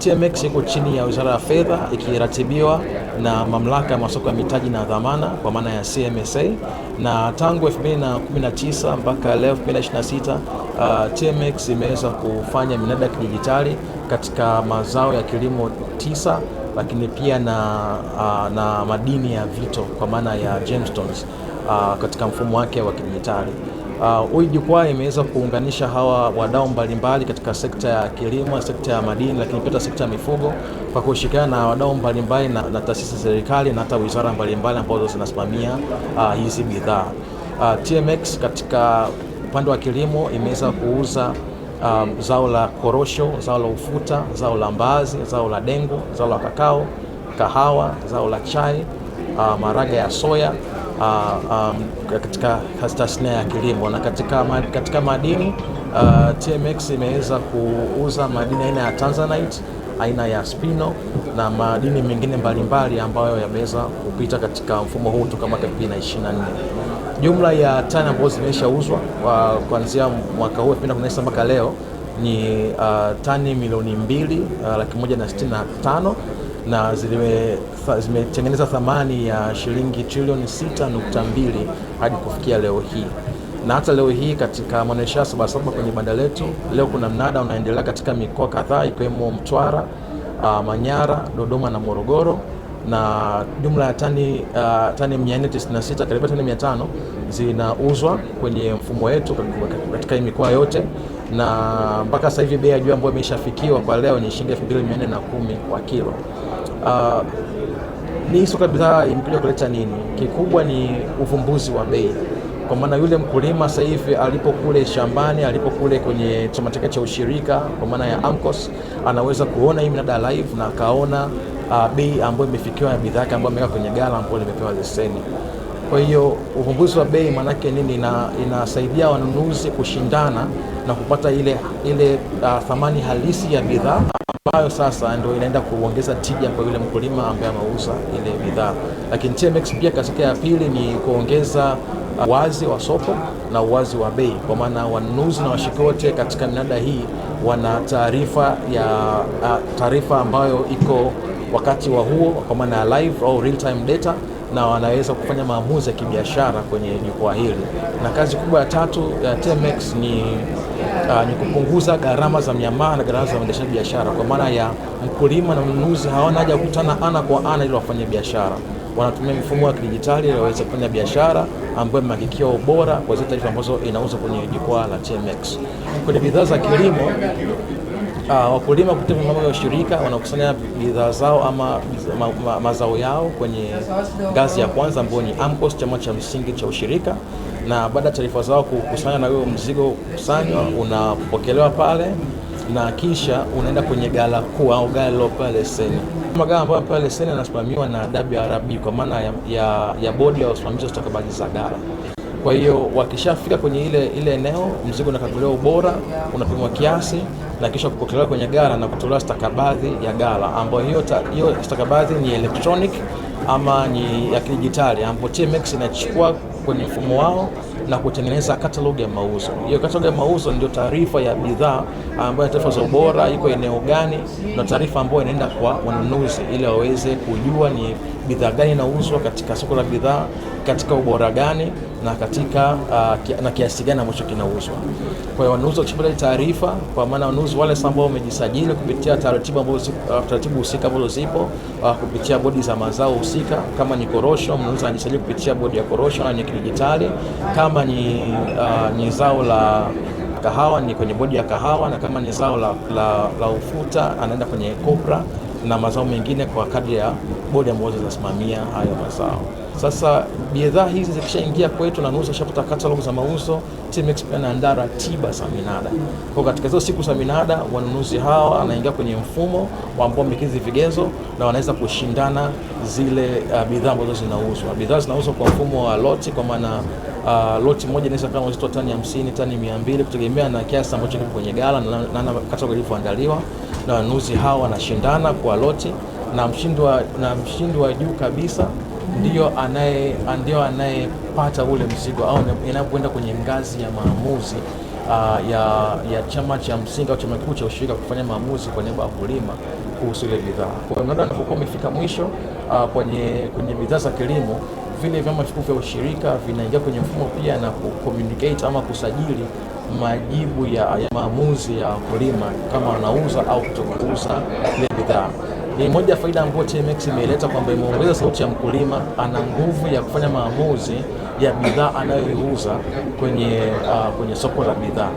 TMX iko chini ya Wizara ya Fedha ikiratibiwa na Mamlaka ya Masoko ya Mitaji na Dhamana kwa maana ya CMSA, na tangu 2019 mpaka leo 2026 TMX imeweza kufanya minada ya kidijitali katika mazao ya kilimo 9, lakini pia na madini ya vito kwa maana ya gemstones katika mfumo wake wa kidijitali. Hii jukwaa imeweza kuunganisha hawa wadau mbalimbali katika sekta ya kilimo, sekta ya madini, lakini pia sekta ya mifugo kwa kushirikiana na wadau mbalimbali na taasisi za serikali na hata wizara mbalimbali ambazo zinasimamia hizi bidhaa. TMX katika upande wa kilimo imeweza kuuza zao la korosho, zao la ufuta, zao la mbaazi, zao la dengu, zao la kakao, kahawa, zao la chai, maharage ya soya katika tasnia ya kilimo. Na katika madini TMX imeweza kuuza madini aina ya Tanzanite, aina ya Spino na madini mengine mbalimbali ambayo yameweza kupita katika mfumo huu toka mwaka 2024. Jumla ya tani ambazo zimeshauzwa kuanzia mwaka huu 2019 mpaka leo ni tani milioni 2,165,000 na zimetengeneza thamani ya shilingi trilioni 6.2 hadi kufikia leo hii. Na hata leo hii katika maonyesho ya Sabasaba kwenye banda letu, leo kuna mnada unaendelea katika mikoa kadhaa ikiwemo Mtwara, Manyara, Dodoma na Morogoro, na jumla ya tani 496 karibu tani 500 zinauzwa kwenye mfumo wetu katika mikoa yote, na mpaka sasa hivi bei ya juu ambayo imeshafikiwa kwa leo ni shilingi 2,410 kwa kilo. Ni soko la bidhaa imekuja kuleta nini? Kikubwa ni uvumbuzi wa bei, kwa maana yule mkulima sasa hivi alipo kule shambani, alipo kule kwenye chama chake cha ushirika kwa maana ya AMCOS, anaweza kuona hii minada live na akaona bei ambayo imefikiwa ya bidhaa yake ambayo ameweka kwenye gala ambayo limepewa leseni. Kwa hiyo uvumbuzi wa bei manake nini? Inasaidia wanunuzi kushindana na kupata ile thamani halisi ya bidhaa ambayo sasa ndio inaenda kuongeza tija kwa yule mkulima ambaye ameuza ile bidhaa. Lakini TMX pia katika ya pili ni kuongeza uwazi wa soko na uwazi wa bei, kwa maana wanunuzi na washiriki wote katika minada hii wana taarifa ambayo iko wakati wa huo kwa maana ya live au real time data, na wanaweza kufanya maamuzi ya kibiashara kwenye jukwaa hili. Na kazi kubwa ya tatu ya TMX ni kupunguza gharama za miamala na gharama za uendeshaji biashara, kwa maana ya mkulima na mnunuzi hawana haja kukutana ana kwa ana ili wafanye biashara. Wanatumia mifumo ya kidijitali ili waweze kufanya biashara ambayo imehakikiwa ubora kwa zile taarifa ambazo inauzwa kwenye jukwaa la TMX. Kwenye bidhaa za kilimo, wakulima kupitia mambo ya ushirika wanakusanya bidhaa zao ama mazao yao kwenye ngazi ya kwanza ambayo ni AMCOS, chama cha msingi cha ushirika, na baada ya taarifa zao kukusanya na huo mzigo kusanywa unapokelewa pale na kisha unaenda kwenye gala kuu au gala lilopewa leseni. Magala ambayo yamepewa leseni yanasimamiwa na WRB kwa maana ya bodi ya usimamizi wa stakabadhi za gala. Kwa hiyo wakishafika kwenye ile eneo, mzigo unakaguliwa ubora, unapimwa kiasi na kisha kupokelewa kwenye gala na kutolewa stakabadhi ya gala, ambayo hiyo stakabadhi ni electronic ama ni ya kidijitali, ambapo TMX inachukua kwenye mfumo wao na kutengeneza catalog ya mauzo. Hiyo catalog ya mauzo ndio taarifa ya bidhaa ambayo taarifa za ubora iko eneo gani, na taarifa ambayo inaenda kwa wanunuzi ili waweze kujua ni bidhaa gani inauzwa katika soko la bidhaa, katika ubora gani na katika na kiasi gani ambacho kinauzwa. Kwa hiyo wanunuzi wakipata taarifa, kwa maana wanunuzi wale ambao wamejisajili kupitia taratibu husika ambazo zipo kupitia bodi za mazao husika, kama ni korosho mnunuzi anajisajili kupitia bodi ya korosho na ni kidijitali, kama ni zao la kahawa ni kwenye bodi ya kahawa, na kama ni zao la ufuta anaenda kwenye kopra na mazao mengine kwa kadri ya bodi ambazo zinasimamia hayo mazao. Sasa bidhaa hizi zikishaingia kwetu na nunuzi shapata catalog za mauzo, TMX pia anaandaa ratiba za minada. Kwa katika hizo siku za minada, wanunuzi hawa anaingia kwenye mfumo ambao umekidhi vigezo na wanaweza kushindana zile bidhaa ambazo zinauzwa. Bidhaa zinauzwa kwa mfumo wa loti, kwa maana loti moja inaweza kama uzito tani 50, tani 200 kutegemea na kiasi ambacho kipo kwenye gala na catalog ilivyoandaliwa, na wanunuzi hawa wanashindana kwa loti, na mshindi wa juu kabisa ndio anayepata ule mzigo au inapoenda kwenye ngazi ya maamuzi ya chama cha msingi au chama kikuu cha ushirika kufanya maamuzi kwa niaba ya wakulima kuhusu ile bidhaa. Kwa hiyo mnada unapokuwa umefika mwisho kwenye bidhaa za kilimo, vile vyama vikuu vya ushirika vinaingia kwenye mfumo pia na kucommunicate ama kusajili majibu ya maamuzi ya wakulima kama wanauza au kutokuuza ile bidhaa. Ni moja ya faida ambayo TMX imeleta, kwamba imeongeza sauti ya mkulima, ana nguvu ya kufanya maamuzi ya bidhaa anayoiuza kwenye soko la bidhaa.